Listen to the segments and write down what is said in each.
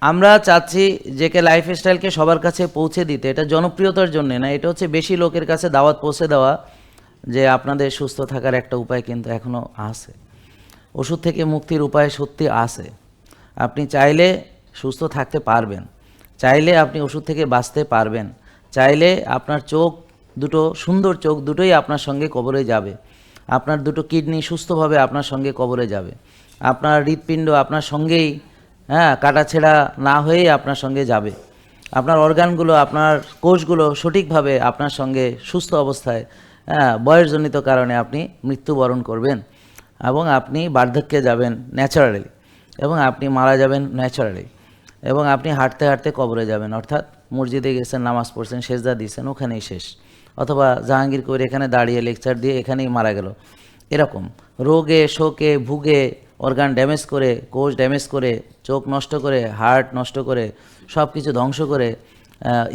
আমরা চাচ্ছি যে কে লাইফস্টাইলকে সবার কাছে পৌঁছে দিতে। এটা জনপ্রিয়তার জন্য না, এটা হচ্ছে বেশি লোকের কাছে দাওয়াত পৌঁছে দেওয়া যে আপনাদের সুস্থ থাকার একটা উপায় কিন্তু এখনও আছে। ওষুধ থেকে মুক্তির উপায় সত্যি আছে। আপনি চাইলে সুস্থ থাকতে পারবেন, চাইলে আপনি ওষুধ থেকে বাঁচতে পারবেন, চাইলে আপনার চোখ দুটো, সুন্দর চোখ দুটোই আপনার সঙ্গে কবরে যাবে, আপনার দুটো কিডনি সুস্থভাবে আপনার সঙ্গে কবরে যাবে, আপনার হৃৎপিণ্ড আপনার সঙ্গেই কাটাছেঁড়া না হয়েই আপনার সঙ্গে যাবে, আপনার অর্গানগুলো, আপনার কোষগুলো সঠিকভাবে আপনার সঙ্গে সুস্থ অবস্থায়, বয়সজনিত কারণে আপনি মৃত্যুবরণ করবেন এবং আপনি বার্ধক্যে যাবেন ন্যাচারালি, এবং আপনি মারা যাবেন ন্যাচারালি, এবং আপনি হাঁটতে হাঁটতে কবরে যাবেন, অর্থাৎ মসজিদে গেছেন, নামাজ পড়ছেন, সেজদা দিয়েছেন, ওখানেই শেষ। অথবা জাহাঙ্গীর কবির এখানে দাঁড়িয়ে লেকচার দিয়ে এখানেই মারা গেল। এরকম রোগে শোকে ভুগে, অর্গান ড্যামেজ করে, কোষ ড্যামেজ করে, চোখ নষ্ট করে, হার্ট নষ্ট করে, সব কিছু ধ্বংস করে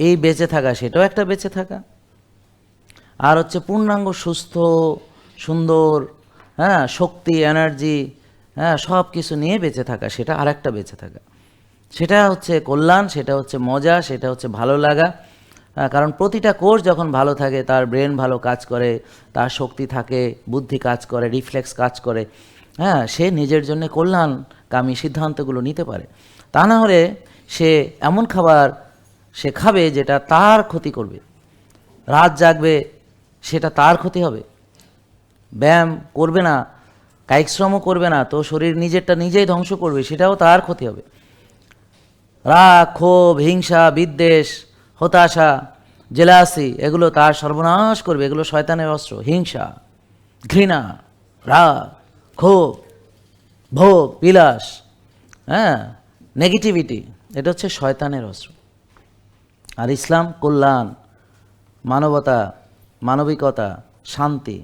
এই বেঁচে থাকা, সেটাও একটা বেঁচে থাকা। আর হচ্ছে পূর্ণাঙ্গ সুস্থ সুন্দর, শক্তি, এনার্জি, সব কিছু নিয়ে বেঁচে থাকা, সেটা আর একটা বেঁচে থাকা। সেটা হচ্ছে কল্যাণ, সেটা হচ্ছে মজা, সেটা হচ্ছে ভালো লাগা। কারণ প্রতিটা কোষ যখন ভালো থাকে, তার ব্রেন ভালো কাজ করে, তার শক্তি থাকে, বুদ্ধি কাজ করে, রিফ্লেক্স কাজ করে, সে নিজের জন্য কল্যাণকামী সিদ্ধান্তগুলো নিতে পারে। তা না হলে সে এমন খাবার সে খাবে যেটা তার ক্ষতি করবে, রাত জাগবে, সেটা তার ক্ষতি হবে। ব্যায়াম করবে না, কায়িক শ্রমও করবে না, তো শরীর নিজেরটা নিজেই ধ্বংস করবে, সেটাও তার ক্ষতি হবে। রাগ, ক্ষোভ, হিংসা, বিদ্বেষ, হতাশা, জেলাসি, এগুলো তার সর্বনাশ করবে। এগুলো শয়তানের অস্ত্র। হিংসা, ঘৃণা, রাগ, ক্ষোভ, ভোগ বিলাস, নেগেটিভিটি, এটা হচ্ছে শয়তানের অস্ত্র। আর ইসলাম কল্যাণ, মানবতা, মানবিকতা, শান্তি,